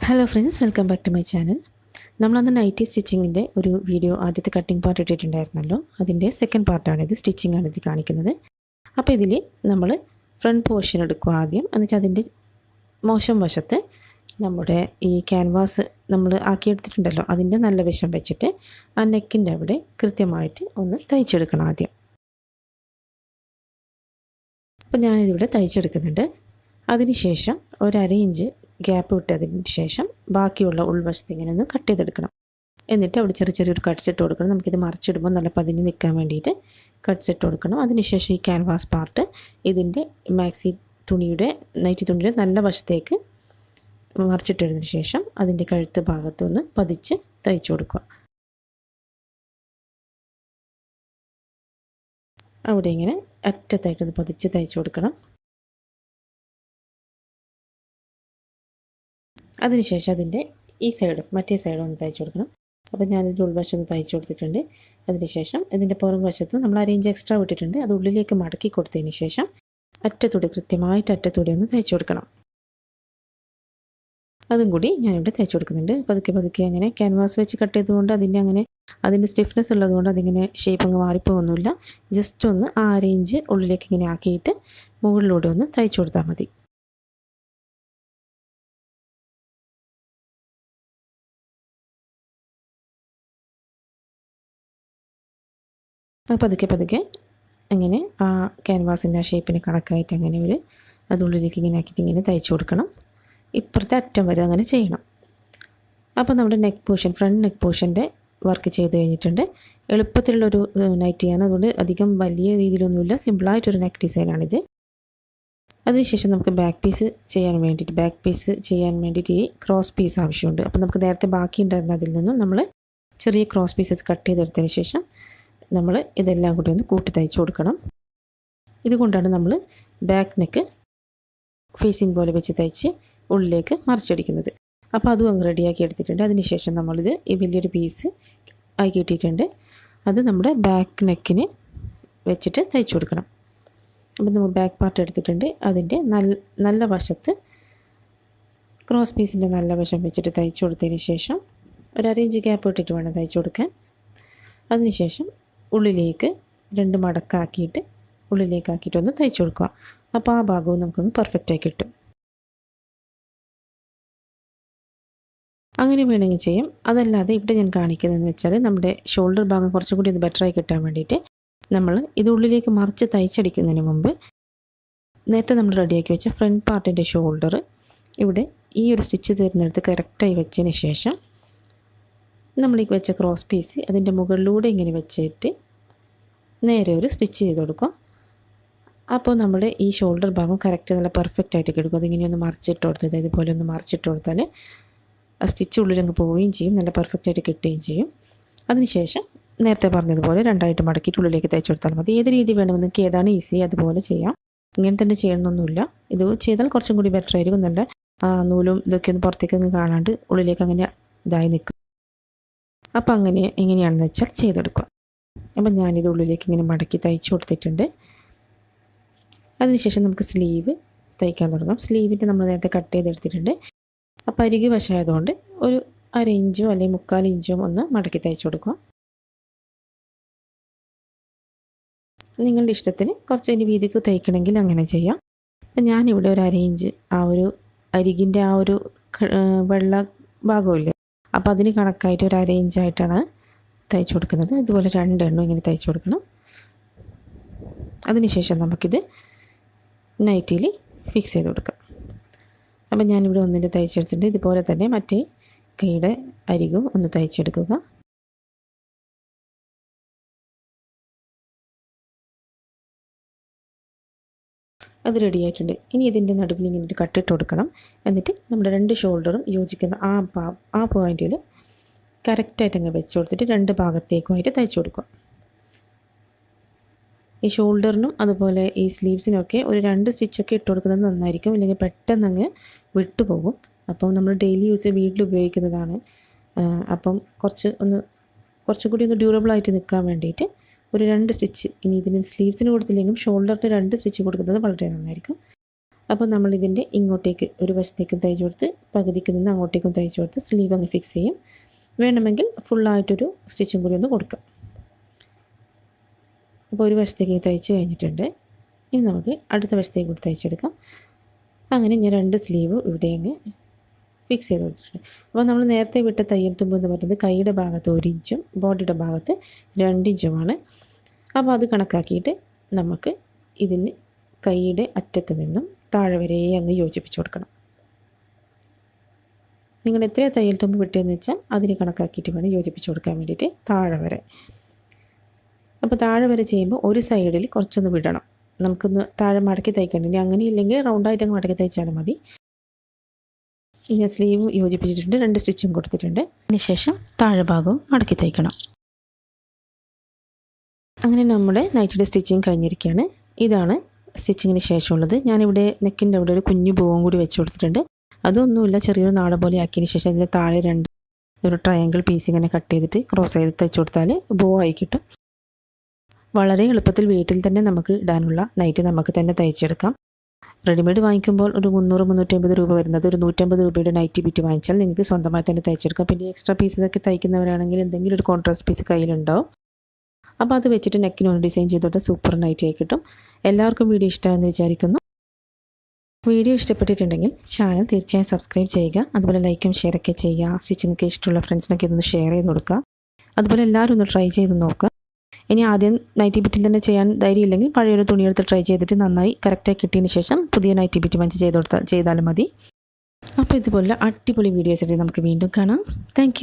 Hello friends, welcome back to my channel. നമ്മളന്ന് nighty സ്റ്റിച്ചിങ്ങിൻ്റെ ഒരു വീഡിയോ ആദ്യത്തെ കട്ടിംഗ് പാർട്ട് ഇട്ടിട്ടുണ്ടായിരുന്നല്ലോ. അതിൻ്റെ സെക്കൻഡ് പാർട്ടാണിത്. സ്റ്റിച്ചിങ് ആണ് ഇത് കാണിക്കുന്നത്. അപ്പോൾ ഇതിൽ നമ്മൾ ഫ്രണ്ട് പോർഷൻ എടുക്കും ആദ്യം. എന്നിട്ട് അതിൻ്റെ മോശം വശത്ത് നമ്മുടെ ഈ ക്യാൻവാസ് നമ്മൾ ആക്കിയെടുത്തിട്ടുണ്ടല്ലോ, അതിൻ്റെ നല്ല വശം വെച്ചിട്ട് ആ നെക്കിൻ്റെ അവിടെ കൃത്യമായിട്ട് ഒന്ന് തയ്ച്ചെടുക്കണം ആദ്യം. അപ്പോൾ ഞാനിതിവിടെ തയ്ച്ചെടുക്കുന്നുണ്ട്. അതിനുശേഷം ഒരു 1/2 ഇഞ്ച് ഗ്യാപ്പ് വിട്ടതിന് ശേഷം ബാക്കിയുള്ള ഉൾവശത്ത് ഇങ്ങനെ ഒന്ന് കട്ട് ചെയ്തെടുക്കണം. എന്നിട്ട് അവിടെ ചെറിയൊരു കട്ട്സ് ഇട്ട് കൊടുക്കണം. നമുക്കിത് മറിച്ചിടുമ്പോൾ നല്ല പതിഞ്ഞ് നിൽക്കാൻ വേണ്ടിയിട്ട് കട്ട്സ് ഇട്ട് കൊടുക്കണം. അതിനുശേഷം ഈ ക്യാൻവാസ് പാർട്ട് ഇതിൻ്റെ മാക്സി തുണിയുടെ നൈറ്റി തുണിയുടെ നല്ല വശത്തേക്ക് മറിച്ചിട്ടതിന് ശേഷം അതിൻ്റെ കഴുത്ത് ഭാഗത്തൊന്ന് പതിച്ച് തയ്ച്ചു കൊടുക്കുക. അവിടെ ഇങ്ങനെ അറ്റത്തായിട്ടൊന്ന് പതിച്ച് തയ്ച്ചു കൊടുക്കണം. അതിനുശേഷം അതിൻ്റെ ഈ സൈഡും മറ്റേ സൈഡും ഒന്ന് തയ്ച്ചു കൊടുക്കണം. അപ്പോൾ ഞാനിതിൻ്റെ ഉൾവശം ഒന്ന് തയ്ച്ചു കൊടുത്തിട്ടുണ്ട്. അതിനുശേഷം ഇതിൻ്റെ പുറം വശത്ത് നമ്മൾ 1/2 ഇഞ്ച് എക്സ്ട്രാ വിട്ടിട്ടുണ്ട്. അത് ഉള്ളിലേക്ക് മടക്കി കൊടുത്തതിന് ശേഷം അറ്റത്തൂടി കൃത്യമായിട്ട് അറ്റത്തൂടി ഒന്ന് തയ്ച്ചു കൊടുക്കണം. അതും കൂടി ഞാനിവിടെ തയ്ച്ചു കൊടുക്കുന്നുണ്ട്. പതുക്കെ അങ്ങനെ ക്യാൻവാസ് വെച്ച് കട്ട് ചെയ്തുകൊണ്ട് അതിൻ്റെ സ്റ്റിഫ്നെസ് ഉള്ളതുകൊണ്ട് അതിങ്ങനെ ഷേപ്പ് അങ്ങ് മാറിപ്പോകുന്നില്ല. ജസ്റ്റ് ഒന്ന് 1/2 ഇഞ്ച് ഉള്ളിലേക്ക് ഇങ്ങനെ ആക്കിയിട്ട് മുകളിലൂടെ ഒന്ന് തയ്ച്ചു കൊടുത്താൽ മതി. പതുക്കെ അങ്ങനെ ആ ക്യാൻവാസിൻ്റെ ആ ഷേപ്പിന് കണക്കായിട്ട് അങ്ങനെ അതുള്ളിലേക്ക് ഇങ്ങനെ ആക്കിയിട്ട് ഇങ്ങനെ തയ്ച്ചു കൊടുക്കണം. ഇപ്പുറത്തെ അറ്റം വരെ അങ്ങനെ ചെയ്യണം. അപ്പോൾ നമ്മുടെ ഫ്രണ്ട് നെക്ക് പോർഷൻ്റെ വർക്ക് ചെയ്ത് കഴിഞ്ഞിട്ടുണ്ട്. എളുപ്പത്തിലുള്ളൊരു നൈറ്റിയാണ്. അതുകൊണ്ട് അധികം വലിയ രീതിയിലൊന്നുമില്ല. സിമ്പിളായിട്ടൊരു നെക്ക് ഡിസൈനാണിത്. അതിനുശേഷം നമുക്ക് ബാക്ക് പീസ് ചെയ്യാൻ വേണ്ടിയിട്ട് ഈ ക്രോസ് പീസ് ആവശ്യമുണ്ട്. അപ്പോൾ നമുക്ക് നേരത്തെ ബാക്കി ഉണ്ടായിരുന്ന അതിൽ നിന്നും നമ്മൾ ചെറിയ ക്രോസ് പീസസ് കട്ട് ചെയ്തെടുത്തതിന് ശേഷം നമ്മൾ ഇതെല്ലാം കൂടി ഒന്ന് കൂട്ടി തയ്ച്ചു കൊടുക്കണം. ഇതുകൊണ്ടാണ് നമ്മൾ ബാക്ക് നെക്ക് ഫേസിങ് പോലെ വെച്ച് തയ്ച്ച് ഉള്ളിലേക്ക് മറിച്ചടിക്കുന്നത്. അപ്പോൾ അതും അങ്ങ് റെഡിയാക്കി എടുത്തിട്ടുണ്ട്. അതിനുശേഷം നമ്മളിത് ഈ വലിയൊരു പീസ് ആക്കി ഇട്ടിട്ടുണ്ട്. അത് നമ്മുടെ ബാക്ക് നെക്കിന് വെച്ചിട്ട് തയ്ച്ചു കൊടുക്കണം. അപ്പോൾ നമ്മൾ ബാക്ക് പാർട്ട് എടുത്തിട്ടുണ്ട്. അതിൻ്റെ നല്ല വശത്ത് ക്രോസ് പീസിൻ്റെ നല്ല വശം വെച്ചിട്ട് തയ്ച്ചു കൊടുത്തതിന് ശേഷം ഒരു 1/2 ഇഞ്ച് ഗ്യാപ്പ് ഇട്ടിട്ട് വേണം തയ്ച്ചു കൊടുക്കാൻ. അതിനുശേഷം ഉള്ളിലേക്ക് 2 മടക്കാക്കിയിട്ട് ഉള്ളിലേക്കാക്കിയിട്ടൊന്ന് തയ്ച്ചു കൊടുക്കുക. അപ്പോൾ ആ ഭാഗവും നമുക്കൊന്ന് പെർഫെക്റ്റായി കിട്ടും. അങ്ങനെ വേണമെങ്കിൽ ചെയ്യാം. അതല്ലാതെ ഇവിടെ ഞാൻ കാണിക്കുന്നതെന്ന് വെച്ചാൽ നമ്മുടെ ഷോൾഡർ ഭാഗം കുറച്ചും കൂടി ഒന്ന് ബെറ്ററായി കിട്ടാൻ വേണ്ടിയിട്ട് നമ്മൾ ഇത് ഉള്ളിലേക്ക് മറിച്ച് തയ്ച്ചടിക്കുന്നതിന് മുമ്പ് നേരത്തെ നമ്മൾ റെഡിയാക്കി വെച്ച ഫ്രണ്ട് പാർട്ടിൻ്റെ ഷോൾഡർ ഇവിടെ ഈ ഒരു സ്റ്റിച്ച് തരുന്നിടത്ത് കറക്റ്റായി വെച്ചതിന് ശേഷം നമ്മൾ ഈ വെച്ച ക്രോസ് പീസ് അതിൻ്റെ മുകളിലൂടെ ഇങ്ങനെ വെച്ചിട്ട് നേരെ ഒരു സ്റ്റിച്ച് ചെയ്ത് കൊടുക്കുക. അപ്പോൾ നമ്മുടെ ഈ ഷോൾഡർ ഭാഗം കറക്റ്റ് നല്ല പെർഫെക്റ്റ് ആയിട്ട് കിടക്കും. അതിങ്ങനെ ഒന്ന് മറിച്ചിട്ട് കൊടുത്തത് ഇതുപോലെ ഒന്ന് മറിച്ചിട്ട് കൊടുത്താൽ ആ സ്റ്റിച്ച് ഉള്ളിലങ്ങ് പോവുകയും ചെയ്യും, നല്ല പെർഫെക്റ്റ് ആയിട്ട് കിട്ടുകയും ചെയ്യും. അതിനുശേഷം നേരത്തെ പറഞ്ഞതുപോലെ 2ആയിട്ട് മടക്കിയിട്ട് ഉള്ളിലേക്ക് തയ്ച്ചു കൊടുത്താൽ മതി. ഏത് രീതി വേണമെങ്കിൽ നിങ്ങൾക്ക് ഏതാണ് ഈസി അതുപോലെ ചെയ്യാം. ഇങ്ങനെ തന്നെ ചെയ്യണമെന്നൊന്നുമില്ല. ഇത് ചെയ്താൽ കുറച്ചും കൂടി ബെറ്റർ ആയിരിക്കും. നല്ല നൂലും ഇതൊക്കെ ഒന്ന് പുറത്തേക്ക് അങ്ങ് കാണാണ്ട് ഉള്ളിലേക്ക് അങ്ങനെ ഇതായി നിൽക്കും. അപ്പോൾ എങ്ങനെയാണെന്ന് വെച്ചാൽ ചെയ്തെടുക്കുക. അപ്പം ഞാനിത് ഉള്ളിലേക്ക് ഇങ്ങനെ മടക്കി തയ്ച്ചു കൊടുത്തിട്ടുണ്ട്. അതിനുശേഷം നമുക്ക് സ്ലീവ് തയ്ക്കാൻ തുടങ്ങാം. സ്ലീവിൻ്റെ നമ്മൾ നേരത്തെ കട്ട് ചെയ്തെടുത്തിട്ടുണ്ട്. അപ്പോൾ അരികു വശമായതുകൊണ്ട് ഒരു 1/2 ഇഞ്ചോ അല്ലെങ്കിൽ 3/4 ഇഞ്ചോ ഒന്ന് മടക്കി തയ്ച്ചു കൊടുക്കുക. നിങ്ങളുടെ ഇഷ്ടത്തിന് കുറച്ച് ഇനി വീതിക്ക് തയ്ക്കണമെങ്കിൽ അങ്ങനെ ചെയ്യാം. അപ്പം ഞാനിവിടെ ഒരു 1/2 ഇഞ്ച് ആ ഒരു അരികിൻ്റെ ആ ഒരു വെള്ള ഭാഗമില്ലേ, അപ്പോൾ അതിന് കണക്കായിട്ട് ഒരു 1/2 ഇഞ്ചായിട്ടാണ് തയ്ച്ചു കൊടുക്കുന്നത്. ഇതുപോലെ 2 എണ്ണം ഇങ്ങനെ തയ്ച്ചു കൊടുക്കണം. അതിനുശേഷം നമുക്കിത് നൈറ്റിയിൽ ഫിക്സ് ചെയ്ത് കൊടുക്കാം. അപ്പം ഞാനിവിടെ ഒന്നിൻ്റെ തയ്ച്ചെടുത്തിട്ടുണ്ട്. ഇതുപോലെ തന്നെ മറ്റേ കൈയുടെ അരികും ഒന്ന് തയ്ച്ചെടുക്കുക. അത് റെഡി ആയിട്ടുണ്ട്. ഇനി ഇതിൻ്റെ നടുവിൽ ഇങ്ങനെ ഒരു കട്ടിട്ട് കൊടുക്കണം. എന്നിട്ട് നമ്മുടെ 2 ഷോൾഡറും യോജിക്കുന്ന ആ പോയിൻറ്റിൽ കറക്റ്റായിട്ട് അങ്ങ് വെച്ച് കൊടുത്തിട്ട് 2 ഭാഗത്തേക്കുമായിട്ട് തയ്ച്ചു കൊടുക്കുക. ഈ ഷോൾഡറിനും അതുപോലെ ഈ സ്ലീവ്സിനൊക്കെ ഒരു 2 സ്റ്റിച്ചൊക്കെ ഇട്ട് കൊടുക്കുന്നത് നന്നായിരിക്കും. അല്ലെങ്കിൽ പെട്ടെന്ന് അങ്ങ് വിട്ടുപോകും. അപ്പം നമ്മൾ ഡെയിലി വീട്ടിൽ ഉപയോഗിക്കുന്നതാണ്. അപ്പം കുറച്ചുകൂടി ഒന്ന് ഡ്യൂറബിളായിട്ട് നിൽക്കാൻ വേണ്ടിയിട്ട് ഒരു 2 സ്റ്റിച്ച്, ഇനി ഇതിന് സ്ലീവ്സിന് കൊടുത്തില്ലെങ്കിലും ഷോൾഡറിന് 2 സ്റ്റിച്ച് കൊടുക്കുന്നത് വളരെ നന്നായിരിക്കും. അപ്പോൾ നമ്മളിതിൻ്റെ ഇങ്ങോട്ടേക്ക് ഒരു വശത്തേക്കും തയ്ച്ച് കൊടുത്ത് പകുതിക്ക് നിന്ന് അങ്ങോട്ടേക്കും തയ്ച്ച് കൊടുത്ത് സ്ലീവ് അങ്ങ് ഫിക്സ് ചെയ്യും. വേണമെങ്കിൽ ഫുള്ളായിട്ടൊരു സ്റ്റിച്ചും കൂടി ഒന്ന് കൊടുക്കാം. അപ്പോൾ ഒരു വശത്തേക്ക് തയ്ച്ച് കഴിഞ്ഞിട്ടുണ്ട്. ഇനി നമുക്ക് അടുത്ത വശത്തേക്ക് കൂടി തയ്ച്ചെടുക്കാം. അങ്ങനെ ഞാൻ 2 സ്ലീവ് ഇവിടെ അങ്ങ് ഫിക്സ് ചെയ്ത് കൊടുത്തിട്ടുണ്ട്. അപ്പോൾ നമ്മൾ നേരത്തെ വിട്ട തയ്യൽ തുമ്പ് എന്ന് പറയുന്നത് കൈയുടെ ഭാഗത്ത് 1 ഇഞ്ചും ബോഡിയുടെ ഭാഗത്ത് 2 ഇഞ്ചുമാണ്. അപ്പോൾ അത് കണക്കാക്കിയിട്ട് നമുക്ക് ഇതിന് കൈയുടെ അറ്റത്ത് നിന്നും താഴെ വരെ അങ്ങ് യോജിപ്പിച്ച് കൊടുക്കണം. നിങ്ങൾ എത്രയാണ് തയ്യൽ തുമ്പ് വിട്ടതെന്ന് വെച്ചാൽ അതിന് കണക്കാക്കിയിട്ട് വേണം യോജിപ്പിച്ച് കൊടുക്കാൻ വേണ്ടിയിട്ട് താഴെ വരെ. അപ്പോൾ താഴെ വരെ ചെയ്യുമ്പോൾ ഒരു സൈഡിൽ കുറച്ചൊന്ന് വിടണം. നമുക്കൊന്ന് താഴെ മടക്കി തയ്ക്കേണ്ടി. ഇനി അങ്ങനെ ഇല്ലെങ്കിൽ റൗണ്ടായിട്ട് അങ്ങ് മടക്കി തയ്ച്ചാലും മതി. ഇനി സ്ലീവ് യോജിപ്പിച്ചിട്ടുണ്ട്, 2 സ്റ്റിച്ചും കൊടുത്തിട്ടുണ്ട്. അതിനുശേഷം താഴെ ഭാഗവും മടക്കി തയ്ക്കണം. അങ്ങനെ നമ്മുടെ നൈറ്റിയുടെ സ്റ്റിച്ചിങ് കഴിഞ്ഞിരിക്കുകയാണ്. ഇതാണ് സ്റ്റിച്ചിങ്ങിന് ശേഷമുള്ളത്. ഞാനിവിടെ നെക്കിൻ്റെ അവിടെ ഒരു കുഞ്ഞു ബോവും കൂടി വെച്ച് കൊടുത്തിട്ടുണ്ട്. അതൊന്നുമില്ല, ചെറിയൊരു നാട പോലെ ആക്കിയതിന് ശേഷം അതിൻ്റെ താഴെ 2 ഒരു ട്രയാങ്കിൾ പീസ് ഇങ്ങനെ കട്ട് ചെയ്തിട്ട് ക്രോസ് ചെയ്ത് തയ്ച്ച് കൊടുത്താൽ ബോ ആയി കിട്ടും. വളരെ എളുപ്പത്തിൽ വീട്ടിൽ തന്നെ നമുക്ക് ഇടാനുള്ള നൈറ്റ് നമുക്ക് തന്നെ തയ്ച്ചെടുക്കാം. റെഡിമെയ്ഡ് വാങ്ങിക്കുമ്പോൾ ഒരു 300-350 രൂപ വരുന്നത് ഒരു 150 രൂപയുടെ നൈറ്റി ബിറ്റ് വാങ്ങിച്ചാൽ നിങ്ങൾക്ക് സ്വന്തമായി തന്നെ തയ്ച്ചെടുക്കാം. പിന്നെ എക്സ്ട്രാ പീസൊക്കെ തയ്ക്കുന്നവരാണെങ്കിൽ എന്തെങ്കിലും ഒരു കോൺട്രാസ്റ്റ് പീസ് കയ്യിലുണ്ടാവും. അപ്പോൾ അത് വെച്ചിട്ട് നെക്കിനൊന്ന് ഡിസൈൻ ചെയ്തോട്ട് സൂപ്പർ നൈറ്റി ആയി കിട്ടും. എല്ലാവർക്കും വീഡിയോ ഇഷ്ടമായെന്ന് വിചാരിക്കുന്നു. വീഡിയോ ഇഷ്ടപ്പെട്ടിട്ടുണ്ടെങ്കിൽ ചാനൽ തീർച്ചയായും സബ്സ്ക്രൈബ് ചെയ്യുക. അതുപോലെ ലൈക്കും ഷെയറൊക്കെ ചെയ്യുക. സ്റ്റിച്ചിങ്ങൊക്കെ ഇഷ്ടമുള്ള ഫ്രണ്ട്സിനൊക്കെ ഇതൊന്ന് ഷെയർ ചെയ്ത് കൊടുക്കുക. അതുപോലെ എല്ലാവരും ഒന്ന് ട്രൈ ചെയ്ത് നോക്കുക. ഇനി ആദ്യം നൈറ്റി ബിറ്റിൽ തന്നെ ചെയ്യാൻ ധൈര്യമില്ലെങ്കിൽ പഴയൊരു തുണിയെടുത്ത് ട്രൈ ചെയ്തിട്ട് നന്നായി കറക്റ്റായി കിട്ടിയതിന് ശേഷം പുതിയ നൈറ്റി ബിറ്റ് വാങ്ങിച്ച് ചെയ്താലും മതി. അപ്പോൾ ഇതുപോലെ അടിപൊളി വീഡിയോസ് ആയിട്ട് നമുക്ക് വീണ്ടും കാണാം. താങ്ക്